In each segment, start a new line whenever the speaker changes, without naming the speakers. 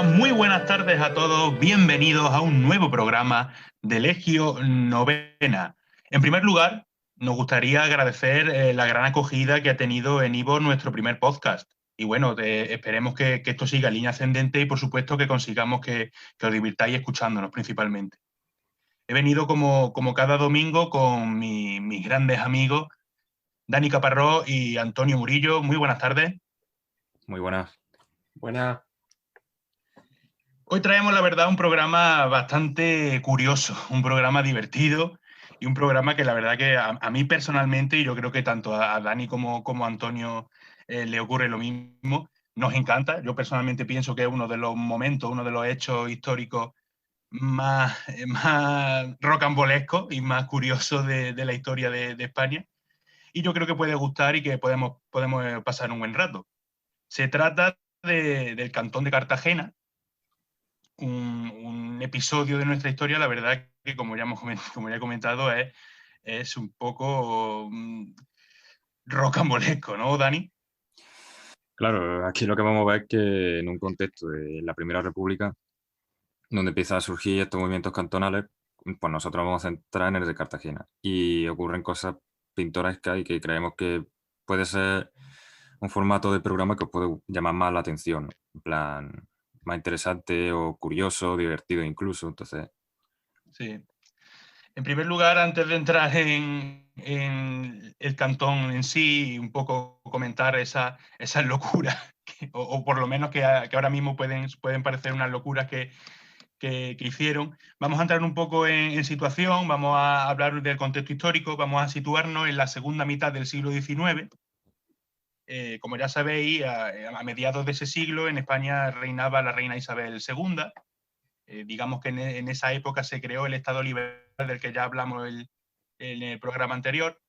Hola, muy buenas tardes a todos. Bienvenidos a un nuevo programa de Legio Novena. En primer lugar, nos gustaría agradecer la gran acogida que ha tenido en Ivo nuestro primer podcast. Y bueno, esperemos que esto siga en línea ascendente y por supuesto que consigamos que os divirtáis escuchándonos principalmente. He venido como cada domingo con mis grandes amigos, Dani Caparrós y Antonio Murillo. Muy buenas tardes.
Muy buenas.
Buenas.
Hoy traemos, la verdad, un programa bastante curioso, un programa divertido y un programa que la verdad que a mí personalmente, y yo creo que tanto a Dani como a Antonio le ocurre lo mismo, nos encanta. Yo personalmente pienso que es uno de los momentos, uno de los hechos históricos más rocambolescos y más curiosos de la historia de España. Y yo creo que puede gustar y que podemos pasar un buen rato. Se trata del Cantón de Cartagena, un episodio de nuestra historia, la verdad que como ya he comentado, es un poco rocambolesco, ¿no, Dani?
Claro, aquí lo que vamos a ver es que en un contexto de la Primera República, donde empiezan a surgir estos movimientos cantonales, pues nosotros vamos a centrar en el de Cartagena. Y ocurren cosas pintorescas y que creemos que puede ser un formato de programa que os puede llamar más la atención, ¿no? En plan, más interesante o curioso, divertido incluso. Entonces,
Sí. En primer lugar, antes de entrar en el cantón en sí, un poco comentar esas locuras, o por lo menos que ahora mismo pueden parecer unas locuras que hicieron. Vamos a entrar un poco en situación, vamos a hablar del contexto histórico, vamos a situarnos en la segunda mitad del siglo XIX. Como ya sabéis, a mediados de ese siglo en España reinaba la reina Isabel II. Digamos que en esa época se creó el Estado Liberal del que ya hablamos en el programa anterior.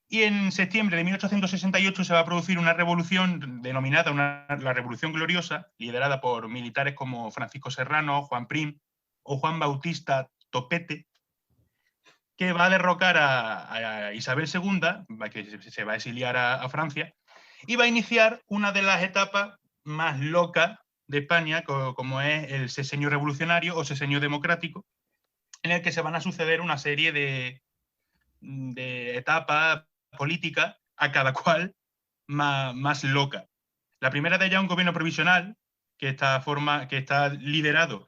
Y en septiembre de 1868 se va a producir una revolución denominada la Revolución Gloriosa, liderada por militares como Francisco Serrano, Juan Prim o Juan Bautista Topete, que va a derrocar a Isabel II, que se va a exiliar a Francia, y va a iniciar una de las etapas más locas de España, como es el sexenio revolucionario o sexenio democrático, en el que se van a suceder una serie de etapas políticas, a cada cual más loca. La primera de ellas es un gobierno provisional que está liderado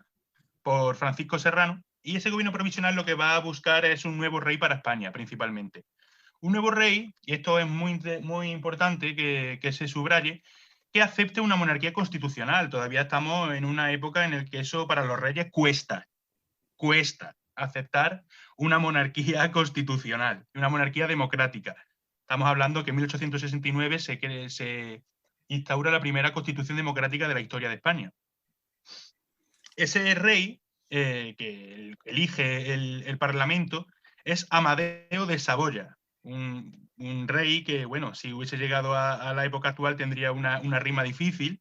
por Francisco Serrano, y ese gobierno provisional lo que va a buscar es un nuevo rey para España, principalmente. Un nuevo rey, y esto es muy importante que se subraye, que acepte una monarquía constitucional. Todavía estamos en una época en la que eso para los reyes cuesta aceptar una monarquía constitucional, una monarquía democrática. Estamos hablando que en 1869 se instaura la primera constitución democrática de la historia de España. Ese rey que elige el Parlamento es Amadeo de Saboya, un rey que, bueno, si hubiese llegado a la época actual tendría una rima difícil.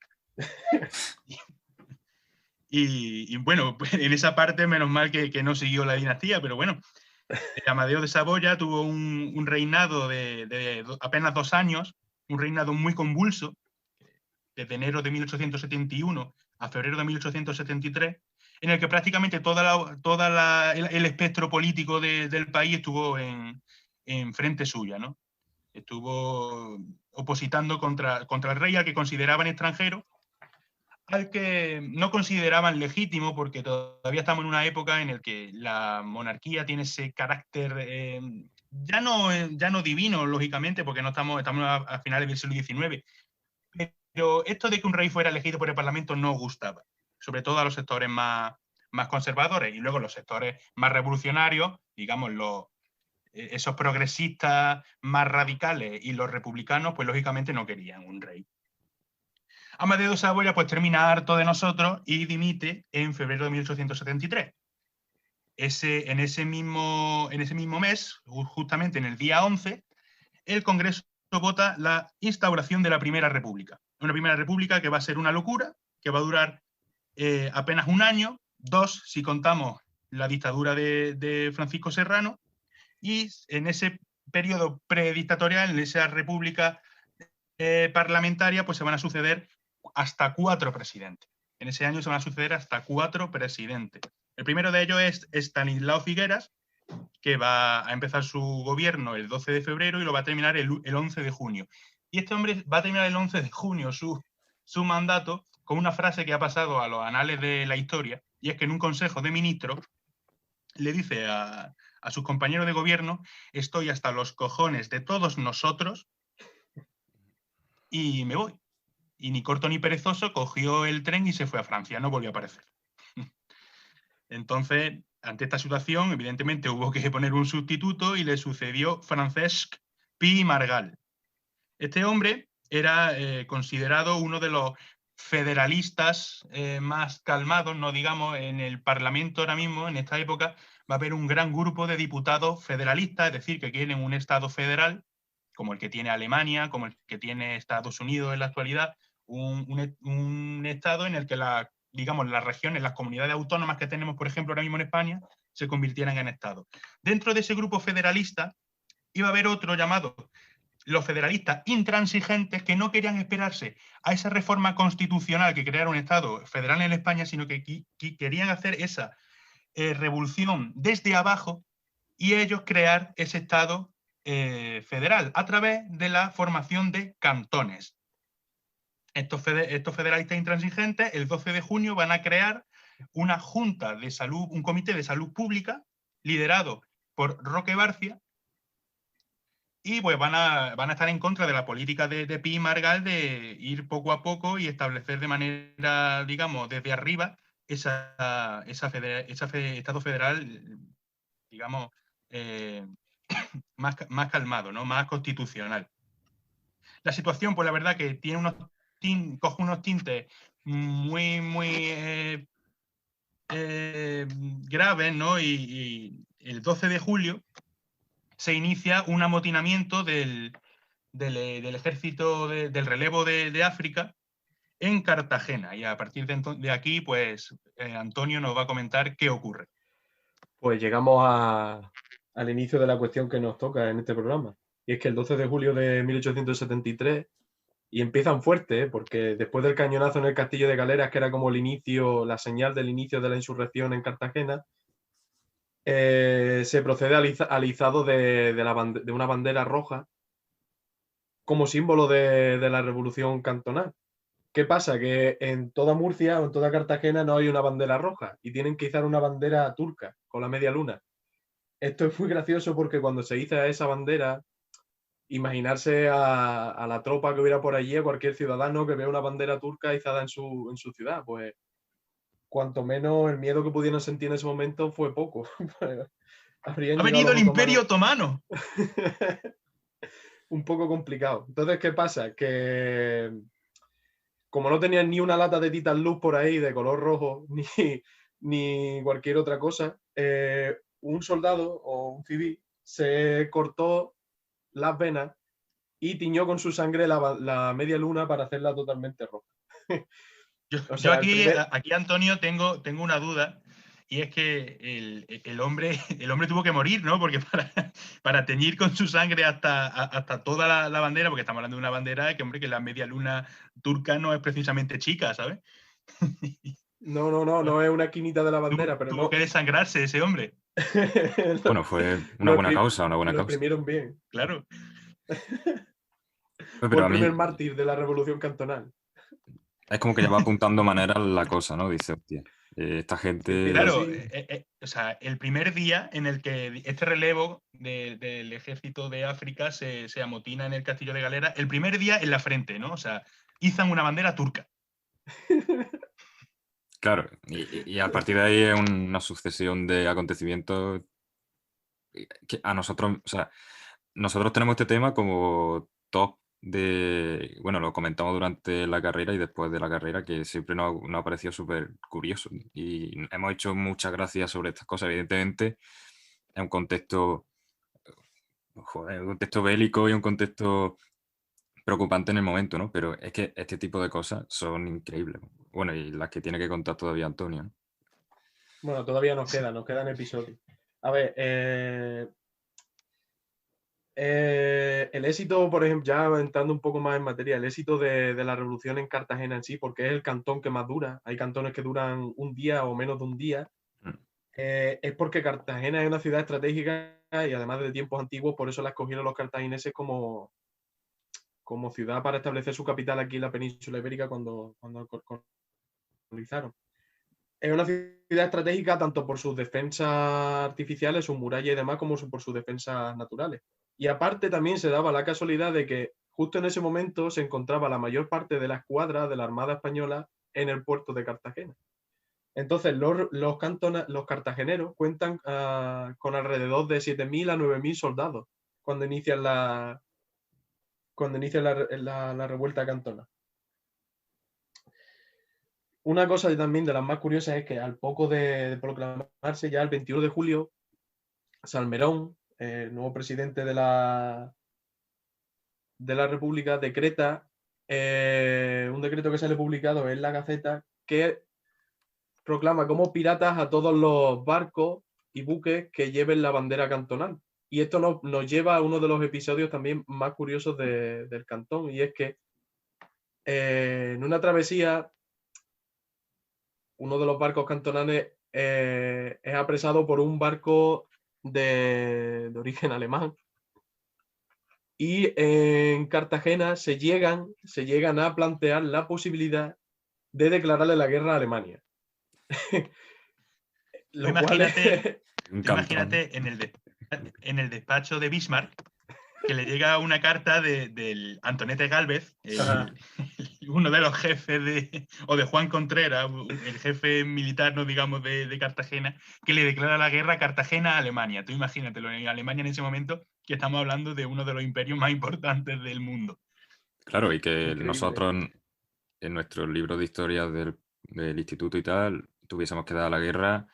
Y bueno, en esa parte menos mal que no siguió la dinastía, pero bueno, Amadeo de Saboya tuvo un reinado de apenas 2 años, un reinado muy convulso, desde enero de 1871 a febrero de 1873, en el que prácticamente el espectro político del país estuvo en frente suya, ¿no? Estuvo opositando contra el rey, al que consideraban extranjero, al que no consideraban legítimo, porque todavía estamos en una época en la que la monarquía tiene ese carácter ya no divino, lógicamente, porque no estamos a finales del siglo XIX, pero esto de que un rey fuera elegido por el Parlamento no gustaba, sobre todo a los sectores más conservadores, y luego los sectores más revolucionarios, digamos, esos progresistas más radicales y los republicanos, pues lógicamente no querían un rey. Amadeo de Saboya pues termina harto de nosotros y dimite en febrero de 1873. En ese mismo mes, justamente en el día 11, el Congreso vota la instauración de la Primera República. Una Primera República que va a ser una locura, que va a durar apenas un año, 2 si contamos la dictadura de Francisco Serrano, y en ese periodo predictatorial, en esa república parlamentaria, pues se van a suceder hasta 4 presidentes. En ese año se van a suceder hasta 4 presidentes. El primero de ellos es Estanislao Figueras, que va a empezar su gobierno el 12 de febrero y lo va a terminar el 11 de junio. Y este hombre va a terminar el 11 de junio su mandato con una frase que ha pasado a los anales de la historia, y es que en un consejo de ministros le dice a sus compañeros de gobierno: estoy hasta los cojones de todos nosotros y me voy. Y ni corto ni perezoso cogió el tren y se fue a Francia, no volvió a aparecer. Entonces, ante esta situación, evidentemente hubo que poner un sustituto y le sucedió Francesc Pi Margall. Este hombre era considerado uno de los federalistas más calmados, no digamos, en el Parlamento ahora mismo, en esta época, va a haber un gran grupo de diputados federalistas, es decir, que quieren un Estado federal, como el que tiene Alemania, como el que tiene Estados Unidos en la actualidad, un Estado en el que digamos, las regiones, las comunidades autónomas que tenemos, por ejemplo, ahora mismo en España, se convirtieran en Estado. Dentro de ese grupo federalista iba a haber otro llamado los federalistas intransigentes, que no querían esperarse a esa reforma constitucional que creara un Estado federal en España, sino que querían hacer esa revolución desde abajo y ellos crear ese Estado federal a través de la formación de cantones. Estos federalistas intransigentes, el 12 de junio, van a crear una junta de salud, un comité de salud pública, liderado por Roque Barcia, y pues van a estar en contra de la política de Pi y Margall de ir poco a poco y establecer de manera, digamos, desde arriba ese Estado federal, digamos, más calmado, ¿no? Más constitucional. La situación, pues la verdad que tiene coge unos tintes muy, muy graves, ¿no? Y el 12 de julio se inicia un amotinamiento del ejército del relevo de África en Cartagena. Y a partir de aquí, pues Antonio nos va a comentar qué ocurre.
Pues llegamos al inicio de la cuestión que nos toca en este programa. Y es que el 12 de julio de 1873, y empiezan fuerte, porque después del cañonazo en el castillo de Galeras, que era como el inicio, la señal del inicio de la insurrección en Cartagena, se procede al izado de una bandera roja como símbolo de la revolución cantonal. ¿Qué pasa? Que en toda Murcia o en toda Cartagena no hay una bandera roja y tienen que izar una bandera turca con la media luna. Esto es muy gracioso porque cuando se iza esa bandera, imaginarse a la tropa que hubiera por allí, a cualquier ciudadano que vea una bandera turca izada en su ciudad, pues cuanto menos el miedo que pudieron sentir en ese momento fue poco.
¡Ha venido el Imperio Otomano!
Un poco complicado. Entonces, ¿qué pasa? Que como no tenían ni una lata de Titan Luz por ahí de color rojo, ni cualquier otra cosa, un soldado o un civil se cortó las venas y tiñó con su sangre la media luna para hacerla totalmente roja.
Yo aquí, Antonio, tengo una duda, y es que el hombre tuvo que morir, ¿no? Porque para teñir con su sangre hasta toda la bandera, porque estamos hablando de una bandera que, hombre, que la media luna turca no es precisamente chica, ¿sabes?
No es una esquinita de la bandera, pero
tuvo que desangrarse ese hombre.
Bueno, fue una buena causa, una buena
lo
causa.
imprimieron bien.
Claro.
Fue el primer mártir de la Revolución Cantonal.
Es como que ya va apuntando manera la cosa, ¿no? Dice, hostia, esta gente...
Claro, o sea, el primer día en el que este relevo del ejército de África se amotina en el castillo de Galera, el primer día en la frente, ¿no? O sea, izan una bandera turca.
Claro, y a partir de ahí es una sucesión de acontecimientos que a nosotros, o sea, nosotros tenemos este tema como top de, bueno, lo comentamos durante la carrera y después de la carrera, que siempre nos ha parecido súper curioso y hemos hecho muchas gracias sobre estas cosas. Evidentemente es un contexto, joder, un contexto bélico y un contexto preocupante en el momento, ¿no? Pero es que este tipo de cosas son increíbles. Bueno, y las que tiene que contar todavía Antonio, ¿no?
Bueno, todavía nos quedan episodios. A ver, El éxito, por ejemplo, ya entrando un poco más en materia, el éxito de la revolución en Cartagena en sí, porque es el cantón que más dura, hay cantones que duran un día o menos de un día, es porque Cartagena es una ciudad estratégica y además de tiempos antiguos, por eso la escogieron los cartagineses como ciudad para establecer su capital aquí en la península ibérica cuando colonizaron. Es una ciudad estratégica tanto por sus defensas artificiales, sus murallas y demás, como por sus defensas naturales. Y aparte también se daba la casualidad de que justo en ese momento se encontraba la mayor parte de la escuadra de la Armada Española en el puerto de Cartagena. Entonces los cartageneros cuentan con alrededor de 7.000 a 9.000 soldados cuando inician la revuelta cantona. Una cosa también de las más curiosas es que al poco de proclamarse, ya el 21 de julio, Salmerón, el nuevo presidente de la República, decreta un decreto que sale publicado en la Gaceta que proclama como piratas a todos los barcos y buques que lleven la bandera cantonal. Y esto nos lleva a uno de los episodios también más curiosos del cantón, y es que en una travesía uno de los barcos cantonales es apresado por un barco de origen alemán. Y en Cartagena se llegan a plantear la posibilidad de declararle la guerra a Alemania.
Imagínate en el despacho de Bismarck que le llega una carta del Antonete Gálvez, uno de los jefes o de Juan Contreras, el jefe militar, no digamos, de Cartagena, que le declara la guerra a Cartagena a Alemania. Tú imagínatelo, en Alemania en ese momento, que estamos hablando de uno de los imperios más importantes del mundo.
Claro, y que
Increíble.
Nosotros en nuestros libros de historia del instituto y tal, tuviésemos que dar la guerra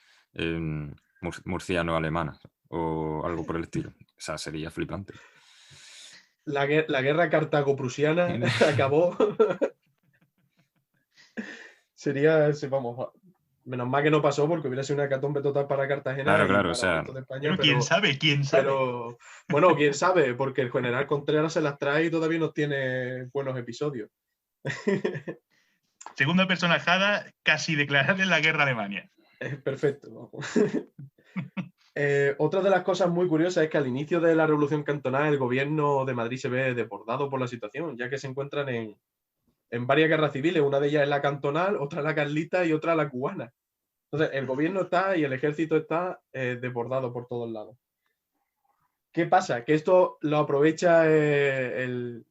murciano-alemana o algo por el estilo. O sea, sería flipante.
La guerra cartago-prusiana acabó. Sería, vamos, menos mal que no pasó porque hubiera sido una hecatombe total para Cartagena y
claro,
para
o sea,
el resto de España.
Pero quién sabe.
Pero, bueno, quién sabe, porque el general Contreras se las trae y todavía nos tiene buenos episodios.
Segunda personajada, casi declararle la guerra a Alemania.
Perfecto. Otra de las cosas muy curiosas es que al inicio de la Revolución Cantonal el gobierno de Madrid se ve desbordado por la situación, ya que se encuentran en varias guerras civiles. Una de ellas es la cantonal, otra la carlista y otra la cubana. Entonces el gobierno está y el ejército está desbordado por todos lados. ¿Qué pasa? Que esto lo aprovecha el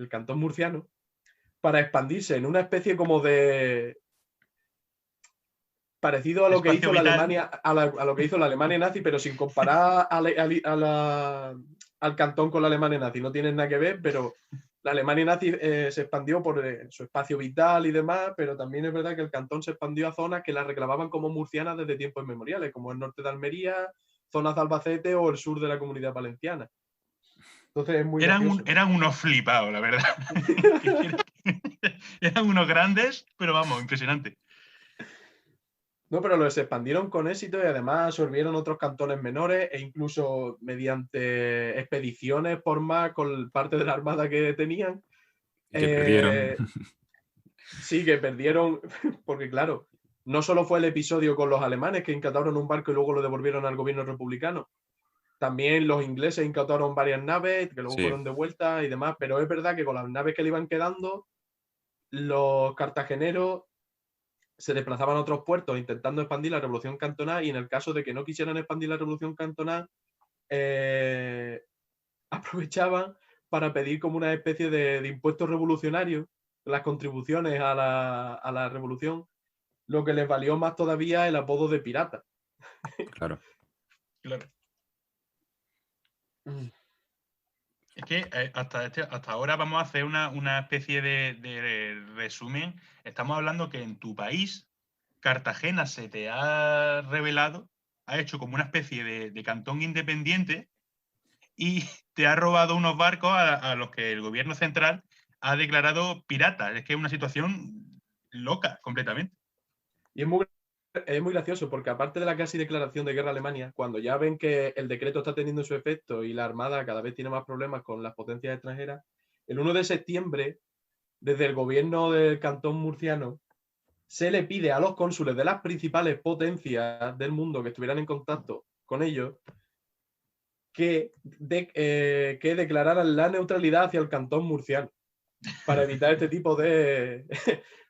cantón murciano para expandirse en una especie como de... parecido a lo que hizo la Alemania, a lo que hizo la Alemania nazi, pero sin comparar al cantón con la Alemania nazi. No tienen nada que ver, pero la Alemania nazi se expandió por su espacio vital y demás, pero también es verdad que el cantón se expandió a zonas que las reclamaban como murcianas desde tiempos inmemoriales, como el norte de Almería, zonas de Albacete o el sur de la Comunidad Valenciana. Entonces es muy
eran unos flipados, la verdad. Eran unos grandes, pero vamos, impresionante.
No, pero los expandieron con éxito y además absorbieron otros cantones menores e incluso mediante expediciones por mar con parte de la armada que tenían.
Que perdieron.
Sí, que perdieron, porque claro, no solo fue el episodio con los alemanes que incautaron un barco y luego lo devolvieron al gobierno republicano. También los ingleses incautaron varias naves que luego fueron de vuelta y demás, pero es verdad que con las naves que le iban quedando, los cartageneros se desplazaban a otros puertos intentando expandir la revolución cantonal, y en el caso de que no quisieran expandir la revolución cantonal, aprovechaban para pedir como una especie de impuestos revolucionarios, las contribuciones a la revolución, lo que les valió más todavía el apodo de pirata.
Claro.
Es que hasta ahora vamos a hacer una especie de resumen. Estamos hablando que en tu país, Cartagena se te ha revelado, ha hecho como una especie de cantón independiente y te ha robado unos barcos a los que el gobierno central ha declarado piratas. Es que es una situación loca completamente.
Y es muy es muy gracioso porque aparte de la casi declaración de guerra a Alemania, cuando ya ven que el decreto está teniendo su efecto y la Armada cada vez tiene más problemas con las potencias extranjeras, el 1 de septiembre, desde el gobierno del cantón murciano, se le pide a los cónsules de las principales potencias del mundo que estuvieran en contacto con ellos que declararan la neutralidad hacia el cantón murciano para evitar este tipo de...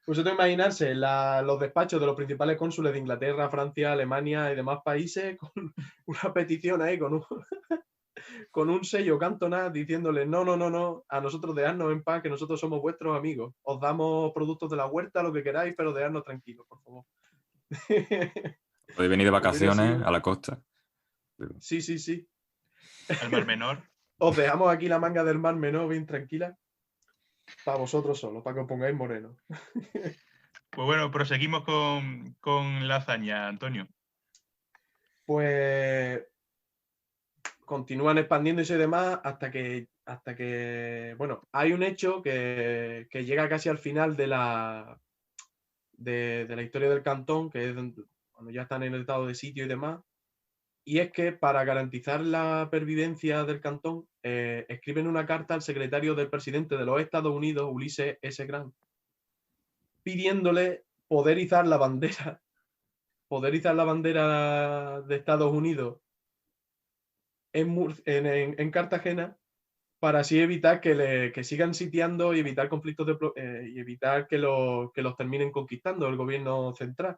Vosotros imaginarse los despachos de los principales cónsules de Inglaterra, Francia, Alemania y demás países con una petición ahí, con un sello cantonal diciéndole no, a nosotros dejadnos en paz, que nosotros somos vuestros amigos. Os damos productos de la huerta, lo que queráis, pero dejadnos tranquilos, por favor.
Podéis venir de
Hubiera
vacaciones
sido-
a la costa.
Sí.
Al Mar Menor.
Os dejamos aquí la manga del Mar Menor bien tranquila. Para vosotros solos, para que os pongáis morenos.
Pues bueno, proseguimos con la hazaña, Antonio.
Pues continúan expandiéndose y demás hasta que bueno, hay un hecho que llega casi al final de la historia del cantón, que es cuando ya están en el estado de sitio y demás, y es que para garantizar la pervivencia del cantón, escriben una carta al secretario del presidente de los Estados Unidos, Ulises S. Grant, pidiéndole poder izar la bandera de Estados Unidos en Cartagena para así evitar que sigan sitiando y evitar conflictos y evitar que los terminen conquistando el gobierno central.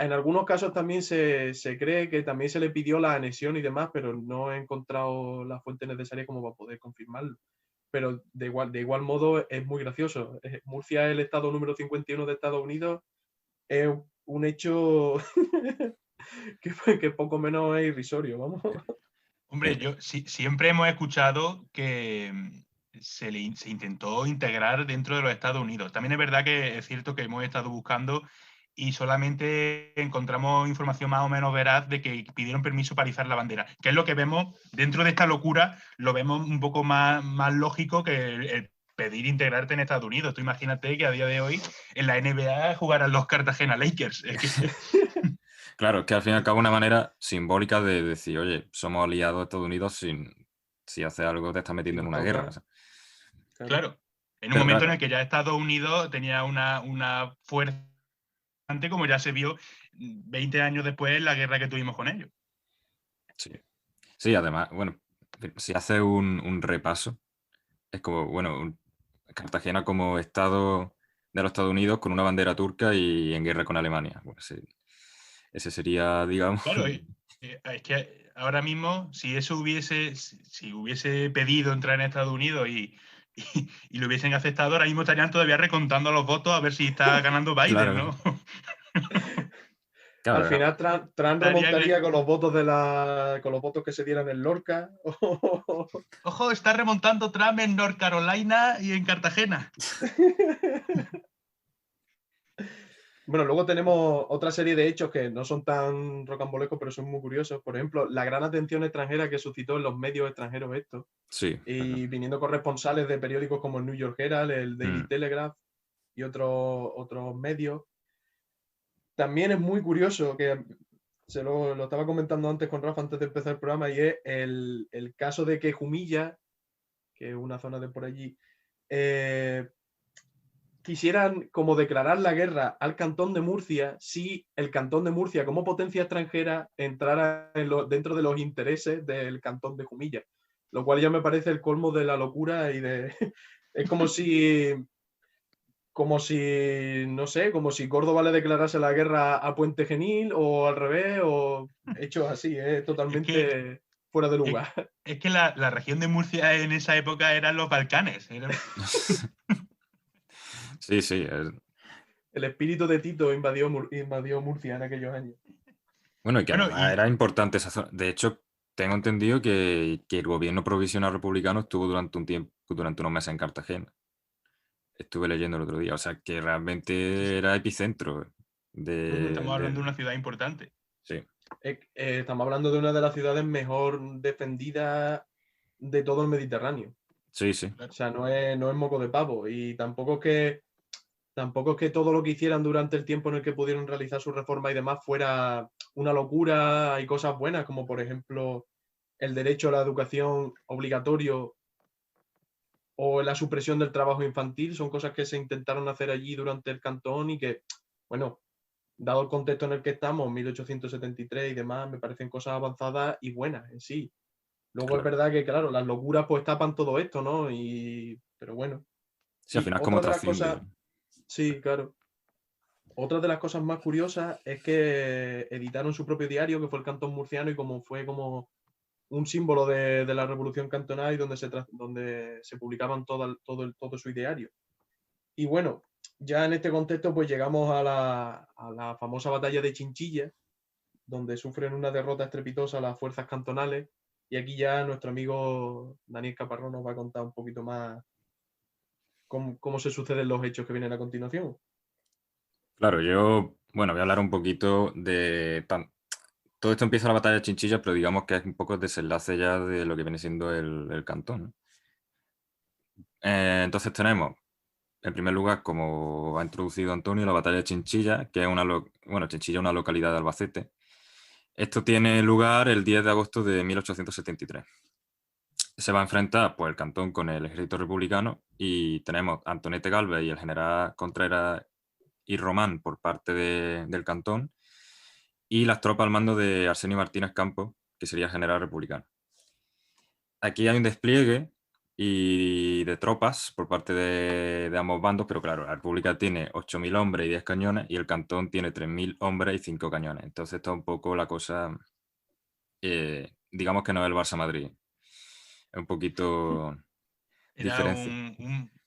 En algunos casos también se cree que también se le pidió la anexión y demás, pero no he encontrado la fuente necesaria como para poder confirmarlo. Pero de igual modo es muy gracioso. Murcia es el estado número 51 de Estados Unidos. Es un hecho que poco menos es irrisorio, vamos.
Hombre, siempre hemos escuchado que se intentó integrar dentro de los Estados Unidos. También es verdad que es cierto que hemos estado buscando y solamente encontramos información más o menos veraz de que pidieron permiso para izar la bandera, que es lo que vemos dentro de esta locura, lo vemos un poco más lógico que el pedir integrarte en Estados Unidos. Tú imagínate que a día de hoy en la NBA jugaran los Cartagena Lakers.
Claro, es que al fin y al cabo una manera simbólica de decir, oye, somos aliados de Estados Unidos si haces algo te estás metiendo en una guerra.
Claro, en un
Pero
momento en
claro,
el que ya Estados Unidos tenía una fuerza, como ya se vio 20 años después en la guerra que tuvimos con ellos.
sí. Sí, además, bueno, si haces un repaso, es como, bueno, Cartagena como estado de los Estados Unidos con una bandera turca y en guerra con Alemania. Bueno, sí, ese sería, digamos...
Claro, es que ahora mismo, si hubiese pedido entrar en Estados Unidos y lo hubiesen aceptado, ahora mismo estarían todavía recontando los votos a ver si está ganando Biden,
Claro.
¿no?
Claro,
Al final Trump remontaría con los votos que se dieran en Lorca.
Ojo, está remontando Trump en North Carolina y en Cartagena.
Bueno, luego tenemos otra serie de hechos que no son tan rocambolescos, pero son muy curiosos. Por ejemplo, la gran atención extranjera que suscitó en los medios extranjeros esto.
sí.
Y viniendo corresponsales de periódicos como el New York Herald, el Daily Telegraph y otros medios. También es muy curioso que lo estaba comentando antes con Rafa antes de empezar el programa, y es el caso de que Jumilla, que es una zona de por allí, quisieran como declarar la guerra al Cantón de Murcia si el Cantón de Murcia como potencia extranjera entrara dentro de los intereses del Cantón de Jumilla, lo cual ya me parece el colmo de la locura y de... es como si, no sé, como si Córdoba le declarase la guerra a Puente Genil o al revés, o hechos así, totalmente fuera de lugar.
Es que la región de Murcia en esa época eran los Balcanes.
Sí, sí.
El espíritu de Tito invadió Murcia en aquellos años.
Bueno, y que además era importante esa zona. De hecho, tengo entendido que el gobierno provisional republicano estuvo durante unos meses en Cartagena. Estuve leyendo el otro día. O sea, que realmente era epicentro
Estamos hablando de una ciudad importante.
Sí.
Estamos hablando de una de las ciudades mejor defendidas de todo el Mediterráneo.
Sí, sí.
O sea, no es moco de pavo. Y tampoco es Tampoco es que todo lo que hicieran durante el tiempo en el que pudieron realizar su reforma y demás fuera una locura. Hay cosas buenas, como por ejemplo el derecho a la educación obligatorio o la supresión del trabajo infantil. Son cosas que se intentaron hacer allí durante el cantón y que, bueno, dado el contexto en el que estamos, 1873 y demás, me parecen cosas avanzadas y buenas en sí. Luego es
Claro.
verdad que, claro, las locuras pues tapan todo esto, ¿no? Pero bueno.
Sí, al
Y
final es como
otra de las
trasciende.
cosas, sí, claro. Otra de las cosas más curiosas es que editaron su propio diario, que fue el Cantón Murciano, y como fue como un símbolo de la Revolución Cantonal y donde se publicaban todo su ideario. Y bueno, ya en este contexto pues llegamos a la famosa batalla de Chinchilla, donde sufren una derrota estrepitosa las fuerzas cantonales. Y aquí ya nuestro amigo Daniel Caparrós nos va a contar un poquito más cómo se suceden los hechos que vienen a continuación.
Claro, yo, bueno, voy a hablar un poquito de... Todo esto empieza la batalla de Chinchillas, pero digamos que es un poco el desenlace ya de lo que viene siendo el cantón, ¿no? Entonces tenemos, en primer lugar, como ha introducido Antonio, la batalla de Chinchilla, que es bueno, Chinchilla es una localidad de Albacete. Esto tiene lugar el 10 de agosto de 1873. Se va a enfrentar pues, el cantón con el ejército republicano y tenemos a Antonete Galvez y el general Contreras y Román por parte del cantón y las tropas al mando de Arsenio Martínez Campos, que sería general republicano. Aquí hay un despliegue y de tropas por parte de ambos bandos, pero claro, la República tiene 8.000 hombres y 10 cañones y el cantón tiene 3.000 hombres y 5 cañones. Entonces está un poco la cosa, digamos que no es el Barça-Madrid, es un poquito
Era
diferencia.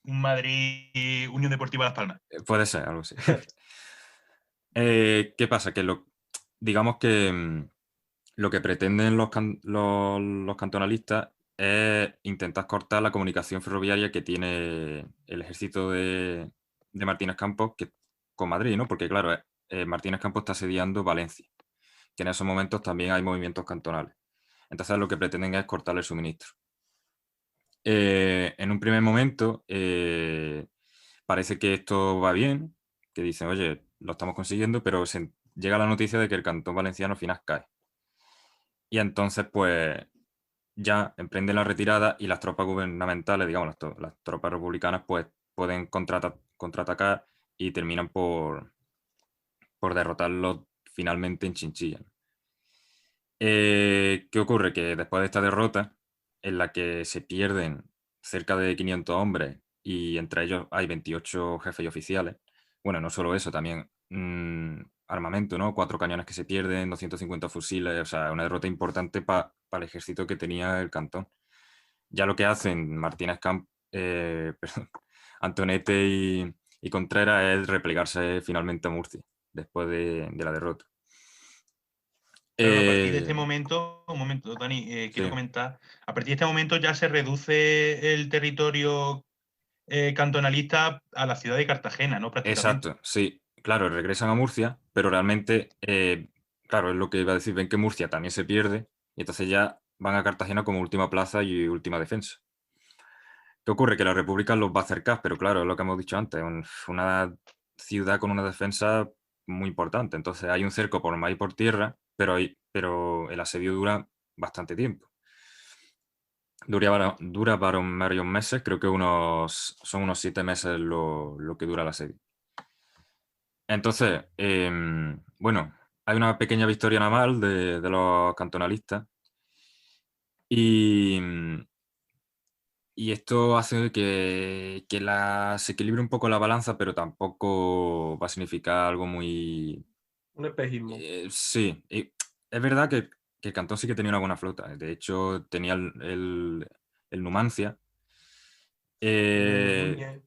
un Madrid Unión Deportiva Las Palmas.
Puede ser, algo así. ¿Qué pasa? Que digamos que lo que pretenden los cantonalistas es intentar cortar la comunicación ferroviaria que tiene el ejército de Martínez Campos con Madrid, ¿no? Porque, claro, Martínez Campos está asediando Valencia, que en esos momentos también hay movimientos cantonales. Entonces, lo que pretenden es cortarle el suministro. En un primer momento, parece que esto va bien, que dicen, oye, lo estamos consiguiendo, pero llega la noticia de que el cantón valenciano al final cae. Y entonces, pues, ya emprenden la retirada y las tropas gubernamentales, digamos, las tropas republicanas, pues pueden contraatacar y terminan por derrotarlos finalmente en Chinchilla. ¿Qué ocurre? Que después de esta derrota, en la que se pierden cerca de 500 hombres y entre ellos hay 28 jefes y oficiales, bueno, no solo eso, también armamento, ¿no? 4 cañones que se pierden, 250 fusiles, o sea, una derrota importante para el ejército que tenía el cantón. Ya lo que hacen perdón, Antonete y Contreras es replegarse finalmente a Murcia, después de la derrota.
Claro, a partir de este
Eh,
momento, un momento, Dani, quiero
sí.
comentar, a partir de este momento ya se reduce el territorio cantonalista a la ciudad de Cartagena, ¿no? Prácticamente.
Exacto, sí, claro, regresan a Murcia, pero realmente, claro, es lo que iba a decir, ven que Murcia también se pierde y entonces ya van a Cartagena como última plaza y última defensa. ¿Qué ocurre? Que la República los va a acercar, pero claro, es lo que hemos dicho antes, una ciudad con una defensa muy importante. Entonces hay un cerco por mar y por tierra, pero el asedio dura bastante tiempo. Dura varios meses, creo que son unos 7 meses lo que dura el asedio. Entonces, bueno, hay una pequeña victoria naval de los cantonalistas y, y esto hace que se equilibre un poco la balanza, pero tampoco va a significar algo muy...
Un espejismo.
Sí, es verdad que el cantón sí que tenía una buena flota. De hecho, tenía el Numancia. eh,
Núñez.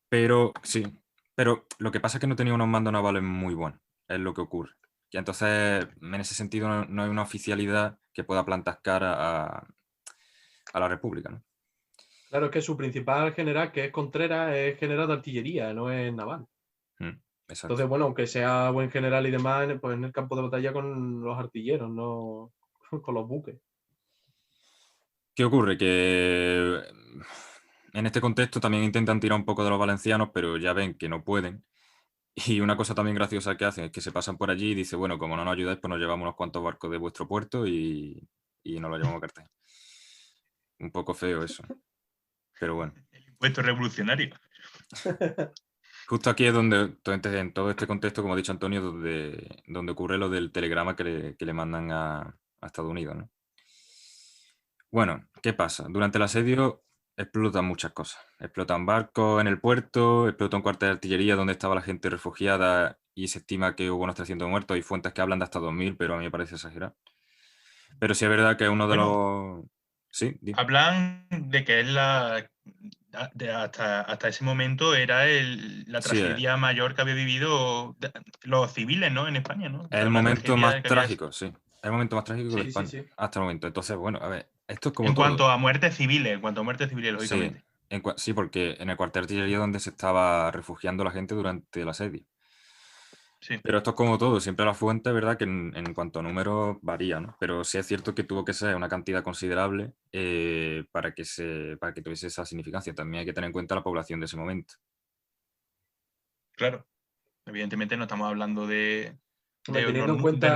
Pero sí, pero lo que pasa es que no tenía unos mandos navales muy buenos, es lo que ocurre. Y entonces, en ese sentido, no hay una oficialidad que pueda plantar cara a la República, ¿no?
Claro, es que su principal general, que es Contreras, es general de artillería, no es naval.
Exacto.
Entonces, bueno, aunque sea buen general y demás, pues en el campo de batalla con los artilleros, no con los buques.
¿Qué ocurre? Que en este contexto también intentan tirar un poco de los valencianos, pero ya ven que no pueden. Y una cosa también graciosa que hacen es que se pasan por allí y dicen, bueno, como no nos ayudáis, pues nos llevamos unos cuantos barcos de vuestro puerto y nos los llevamos a Cartagena. Un poco feo eso, pero bueno.
El impuesto revolucionario.
Justo aquí es donde, entonces, en todo este contexto, como ha dicho Antonio, donde ocurre lo del telegrama que le mandan a Estados Unidos, ¿no? Bueno, ¿qué pasa? Durante el asedio explotan muchas cosas. Explotan barcos en el puerto, explota un cuartel de artillería donde estaba la gente refugiada y se estima que hubo unos 300 muertos. Hay fuentes que hablan de hasta 2000, pero a mí me parece exagerado. Pero sí es verdad que uno de
Bueno,
los... Sí,
hablan de que es hasta ese momento era la
sí,
tragedia mayor que había vivido los civiles, ¿no? En España, ¿no?
es el
La
momento
tragedia
más
que había
trágico, sí. Es el momento más trágico de
Sí, sí,
España,
sí.
hasta el momento. Entonces, bueno, a ver, esto es como
en
todo.
cuanto a muertes civiles,
Sí,
lógicamente.
sí, porque en el cuartel de artillería donde se estaba refugiando la gente durante el asedio.
Sí,
Pero esto es como todo, siempre la fuente, ¿verdad? Que en cuanto a números varía, ¿no? Pero sí es cierto que tuvo que ser una cantidad considerable para que tuviese esa significancia. También hay que tener en cuenta la población de ese momento.
claro. Evidentemente no estamos hablando
Hombre,
de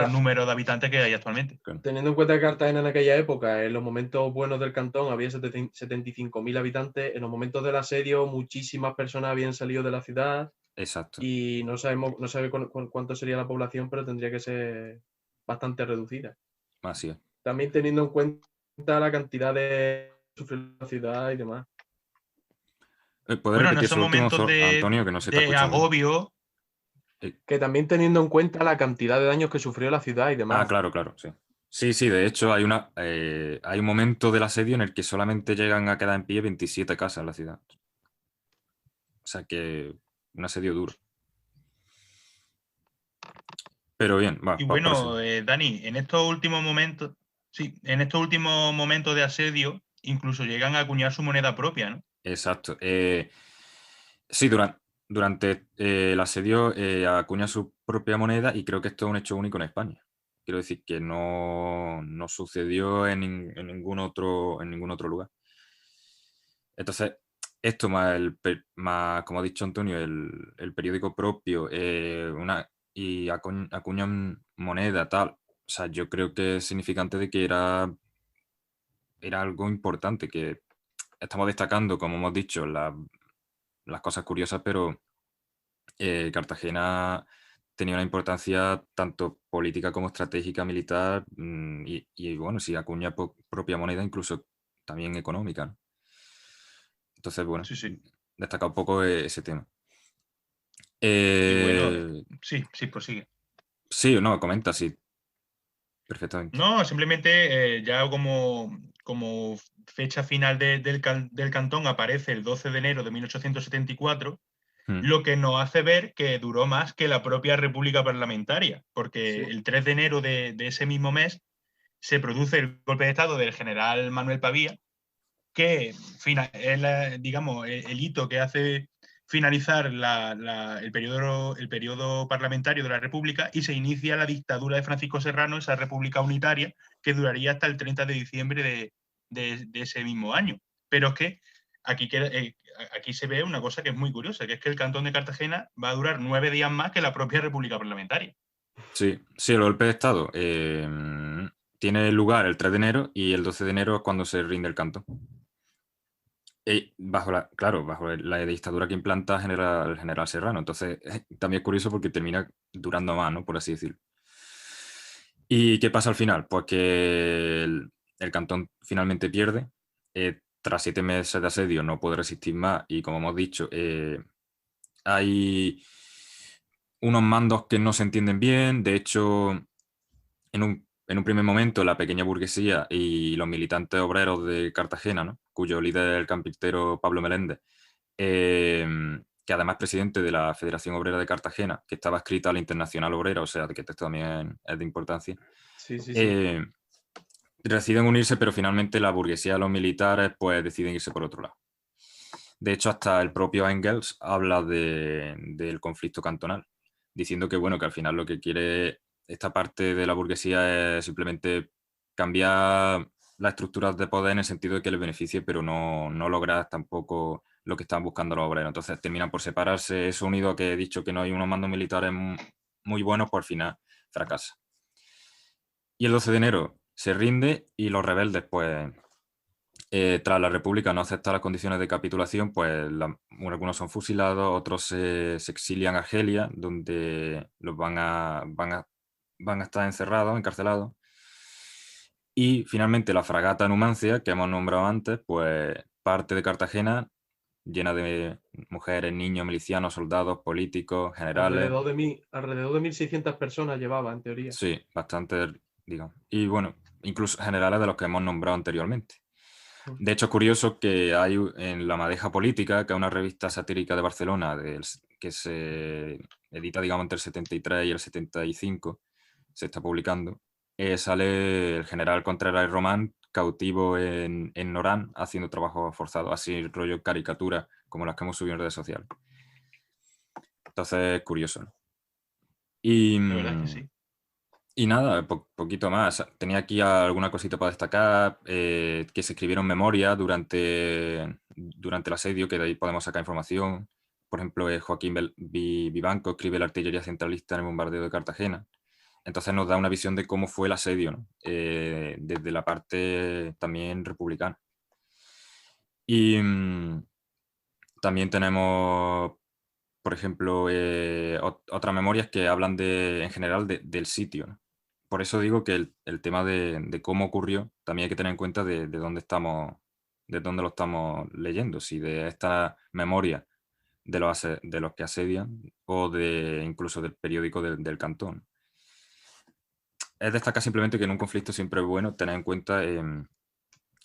los números de habitantes que hay actualmente.
Claro.
teniendo en cuenta que Cartagena en aquella época, en los momentos buenos del cantón, había 75.000 habitantes. En los momentos del asedio, muchísimas personas habían salido de la ciudad
Exacto,
y no sabe cuánto sería la población, pero tendría que ser bastante reducida.
así es.
También teniendo en cuenta la cantidad de sufrir la ciudad y demás.
¿Puede
Bueno, en
repetir
esos
eso último,
momentos
Antonio, que no se te
de
escucha muy bien?
agobio,
Que también teniendo en cuenta la cantidad de daños que sufrió la ciudad y
Ah,
demás.
claro, claro, sí. Sí, sí, de hecho hay un momento del asedio en el que solamente llegan a quedar en pie 27 casas en la ciudad. O sea que un asedio duro. Pero bien, va,
y
para
bueno,
próximo.
Dani, en estos últimos momentos, sí, en estos últimos momentos de asedio, incluso llegan a acuñar su moneda propia, ¿no?
Exacto. Sí, durante el asedio acuña su propia moneda y creo que esto es un hecho único en España. Quiero decir que no sucedió en ningún otro lugar. Entonces, esto más, como ha dicho Antonio, el periódico propio y acuñan moneda, tal. O sea, yo creo que es significante de que era algo importante, que estamos destacando, como hemos dicho, las cosas curiosas, pero Cartagena tenía una importancia tanto política como estratégica, militar, y bueno, si acuña propia moneda, incluso también económica, ¿no? Entonces, bueno,
Sí, sí.
destaca un poco ese tema.
Y bueno,
Eh,
sí, sí, prosigue.
sí, no, comenta, sí, perfectamente.
No, simplemente ya como fecha final del cantón aparece el 12 de enero de 1874,
Mm,
lo que nos hace ver que duró más que la propia República Parlamentaria, porque
Sí.
el 3 de enero de ese mismo mes se produce el golpe de Estado del general Manuel Pavía, que es, digamos, el hito que hace finalizar el periodo parlamentario de la República y se inicia la dictadura de Francisco Serrano, esa república unitaria que duraría hasta el 30 de diciembre de ese mismo año. Pero es que aquí se ve una cosa que es muy curiosa, que es que el Cantón de Cartagena va a durar 9 días más que la propia república parlamentaria.
sí, sí, el golpe de Estado tiene lugar el 3 de enero y el 12 de enero es cuando se rinde el canto. Bajo la dictadura que implanta el general Serrano. Entonces, también es curioso porque termina durando más, ¿no? Por así decirlo. ¿Y qué pasa al final? Pues que el cantón finalmente pierde. Tras 7 meses de asedio no puede resistir más y, como hemos dicho, hay unos mandos que no se entienden bien. De hecho, en un primer momento, la pequeña burguesía y los militantes obreros de Cartagena, ¿no? Cuyo líder es el campintero Pablo Meléndez, eh, que además es presidente de la Federación Obrera de Cartagena, que estaba escrita a la Internacional Obrera, o sea, que esto también es de importancia.
Sí, sí, sí.
eh, Deciden unirse, pero finalmente la burguesía y los militares pues deciden irse por otro lado. De hecho, hasta el propio Engels habla del conflicto cantonal, diciendo que, bueno, que al final lo que quiere esta parte de la burguesía es simplemente cambiar las estructuras de poder en el sentido de que les beneficie, pero no lograr tampoco lo que están buscando los obreros. Entonces terminan por separarse. Eso unido a que he dicho que no hay unos mandos militares muy buenos, por al final fracasa. Y el 12 de enero se rinde y los rebeldes, pues, tras la República no aceptar las condiciones de capitulación, pues algunos son fusilados, otros se exilian a Argelia, donde los van a estar encerrados, encarcelados. Y finalmente la fragata Numancia, que hemos nombrado antes, pues parte de Cartagena, llena de mujeres, niños, milicianos, soldados, políticos, generales.
Alrededor de 1.600 personas llevaba, en teoría.
Sí, bastante, digamos. Y bueno, incluso generales de los que hemos nombrado anteriormente. De hecho, es curioso que hay en La Madeja Política, que es una revista satírica de Barcelona, que se edita, digamos, entre el 73 y el 75, se está publicando, sale el general Contreras y Román cautivo en Orán, haciendo trabajo forzado, así rollo caricatura, como las que hemos subido en redes sociales. Entonces, es curioso, ¿no? Y,
La verdad es que sí.
y nada, poquito más. Tenía aquí alguna cosita para destacar, que se escribieron memorias durante el asedio, que de ahí podemos sacar información. Por ejemplo, Joaquín Vivanco escribe La artillería centralista en el bombardeo de Cartagena. Entonces nos da una visión de cómo fue el asedio, ¿no? Desde la parte también republicana. Y también tenemos, por ejemplo, otras memorias que hablan en general del sitio, ¿no? Por eso digo que el tema de cómo ocurrió, también hay que tener en cuenta de dónde lo estamos leyendo, si de esta memoria de los que asedian o incluso del periódico del cantón. Es destacar simplemente que en un conflicto siempre es bueno tener en cuenta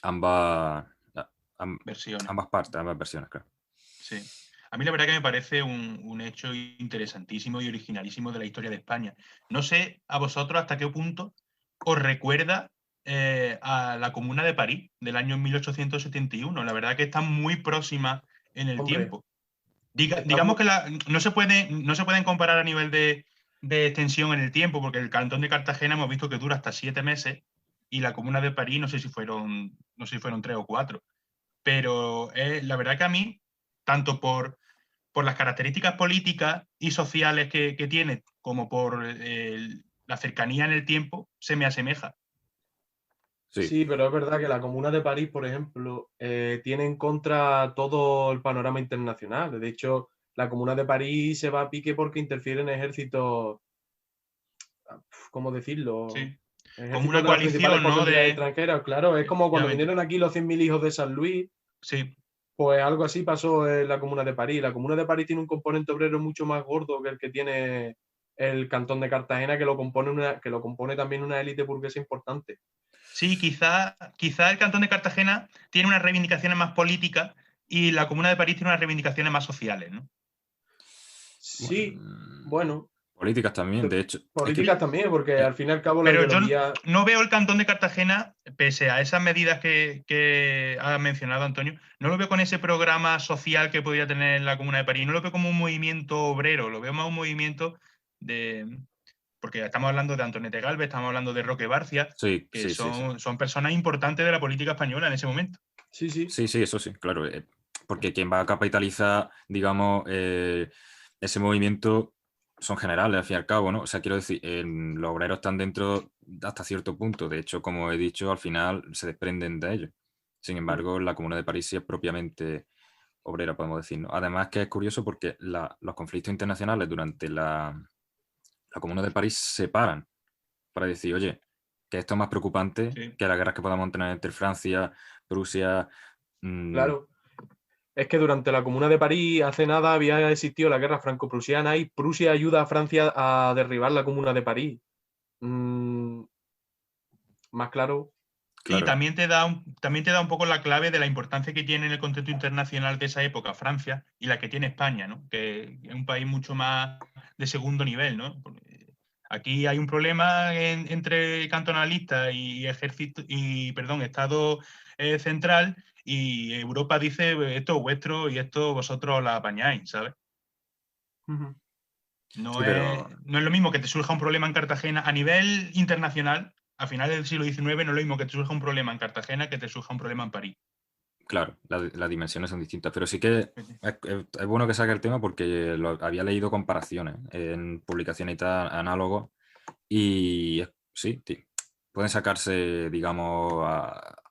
ambas
Versiones.
ambas partes, ambas versiones, claro.
Sí. A mí la verdad que me parece un hecho interesantísimo y originalísimo de la historia de España. No sé a vosotros hasta qué punto os recuerda a la Comuna de París del año 1871. La verdad que está muy próxima en el
Hombre,
tiempo. Digamos que no se pueden comparar a nivel de extensión en el tiempo, porque el Cantón de Cartagena hemos visto que dura hasta 7 meses y la Comuna de París no sé si fueron 3 o 4. Pero la verdad que a mí, tanto por las características políticas y sociales que tiene, como por la cercanía en el tiempo, se me asemeja.
sí, pero es verdad que la Comuna de París, por ejemplo, tiene en contra todo el panorama internacional. De hecho, la Comuna de París se va a pique porque interfieren ejércitos, ¿cómo decirlo?
Sí. Como
Ejércitos
una
de las principales
coalición, ¿no?
potencias extranjeras. Claro, es como cuando
Efectivamente.
vinieron aquí los 100.000 hijos de San Luis,
Sí,
pues algo así pasó en la Comuna de París. La Comuna de París tiene un componente obrero mucho más gordo que el que tiene el Cantón de Cartagena, que lo compone también una élite burguesa importante.
sí, quizá el Cantón de Cartagena tiene unas reivindicaciones más políticas y la Comuna de París tiene unas reivindicaciones más sociales, ¿no?
Sí, bueno,
Políticas también, de hecho.
políticas también, porque al fin y al cabo la
Pero yo
ideología...
no veo el Cantón de Cartagena, pese a esas medidas que ha mencionado Antonio, no lo veo con ese programa social que podría tener la Comuna de París, no lo veo como un movimiento obrero, lo veo más un movimiento de... Porque estamos hablando de Antonete Galvez, estamos hablando de Roque Barcia,
Sí,
que
sí, sí, sí.
son personas importantes de la política española en ese momento.
Sí, sí.
Sí, sí, eso sí, claro. Porque quien va a capitalizar, digamos, ese movimiento son generales, al fin y al cabo, ¿no? O sea, quiero decir, los obreros están dentro hasta cierto punto. De hecho, como he dicho, al final se desprenden de ellos. Sin embargo, la Comuna de París sí es propiamente obrera, podemos decir, ¿no? Además que es curioso porque los conflictos internacionales durante la Comuna de París se paran para decir, oye, que esto es más preocupante
Sí.
que las guerras que podamos tener entre Francia, Prusia.
Claro. Es que durante la Comuna de París hace nada había existido la guerra franco-prusiana y Prusia ayuda a Francia a derribar la Comuna de París. Más claro.
Y
Claro,
también te da un poco la clave de la importancia que tiene en el contexto internacional de esa época Francia y la que tiene España, ¿no? Que es un país mucho más de segundo nivel, ¿no? Porque aquí hay un problema entre cantonalistas y ejército y Estado central, y Europa dice esto es vuestro y esto vosotros la apañáis, ¿sabes?
Ujú.
No
sí, pero
es lo mismo que te surja un problema en Cartagena a nivel internacional a finales del siglo XIX no es lo mismo que te surja un problema en Cartagena que te surja un problema en París.
Claro, las dimensiones son distintas, pero sí que es bueno que saque el tema porque había leído comparaciones en publicaciones y tal, análogos, y sí, pueden sacarse, digamos,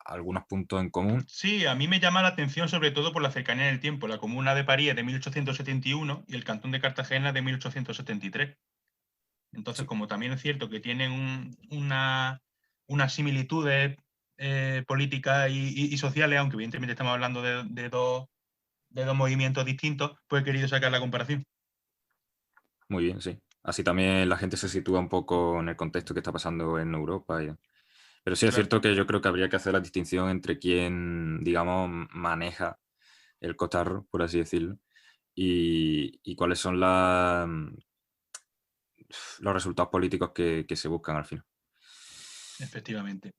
algunos puntos en común.
Sí, a mí me llama la atención sobre todo por la cercanía en el tiempo. La Comuna de París es de 1871 y el Cantón de Cartagena es de 1873. Entonces,
Sí.
como también es cierto que tienen unas similitudes políticas y sociales, aunque evidentemente estamos hablando de dos movimientos distintos, pues he querido sacar la comparación.
Muy bien, sí. Así también la gente se sitúa un poco en el contexto que está pasando en Europa. Pero sí es
Claro.
cierto que yo creo que habría que hacer la distinción entre quién, digamos, maneja el cotarro, por así decirlo, y cuáles son los resultados políticos que se buscan al final.
Efectivamente.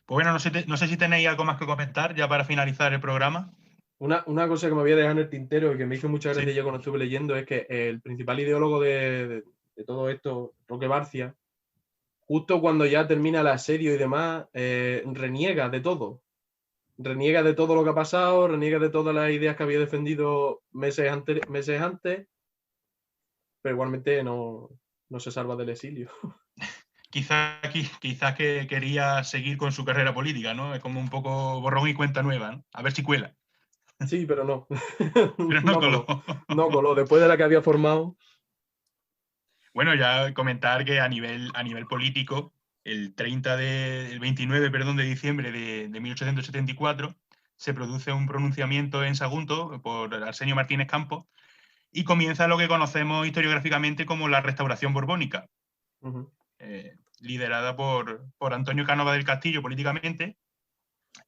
Pues bueno, no sé si tenéis algo más que comentar ya para finalizar el programa.
Una cosa que me había dejado en el tintero y que me hizo mucha gracia
Sí.
yo cuando estuve leyendo es que el principal ideólogo de todo esto, Roque Barcia, justo cuando ya termina el asedio y demás, reniega de todo. Reniega de todo lo que ha pasado, reniega de todas las ideas que había defendido meses antes, pero igualmente no se salva del exilio.
Quizás que quería seguir con su carrera política, ¿no? Es como un poco borrón y cuenta nueva, ¿no? A ver si cuela.
Sí, pero no.
Pero no coló.
No coló. Después de la que había formado.
Bueno, ya comentar que a nivel político, el 29, de diciembre de 1874, se produce un pronunciamiento en Sagunto por Arsenio Martínez Campos y comienza lo que conocemos historiográficamente como la Restauración Borbónica, liderada por Antonio Cánovas del Castillo políticamente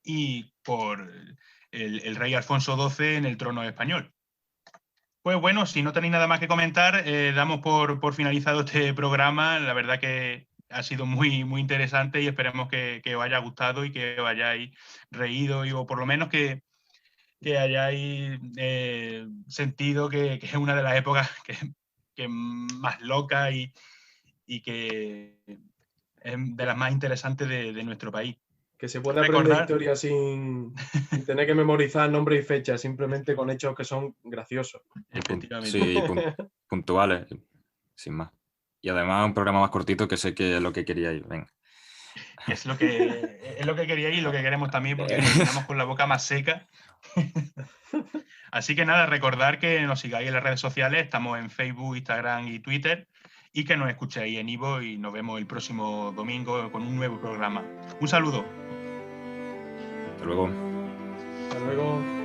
y por el rey Alfonso XII en el trono español. Pues bueno, si no tenéis nada más que comentar, damos por finalizado este programa. La verdad que ha sido muy, muy interesante y esperemos que os haya gustado y que os hayáis reído o por lo menos que hayáis sentido que es una de las épocas que más loca y que es de las más interesantes de nuestro país.
Que se puede aprender historia sin tener que memorizar nombres y fechas, simplemente con hechos que son graciosos.
Efectivamente.
Sí, puntuales, sin más. Y además un programa más cortito que sé que es lo que queríais. Venga.
Que es lo que queríais y lo que queremos también, porque terminamos con la boca más seca. Así que nada, recordar que nos sigáis en las redes sociales, estamos en Facebook, Instagram y Twitter, y que nos escuchéis en Ivo y nos vemos el próximo domingo con un nuevo programa. Un saludo.
Hasta luego.
Hasta luego.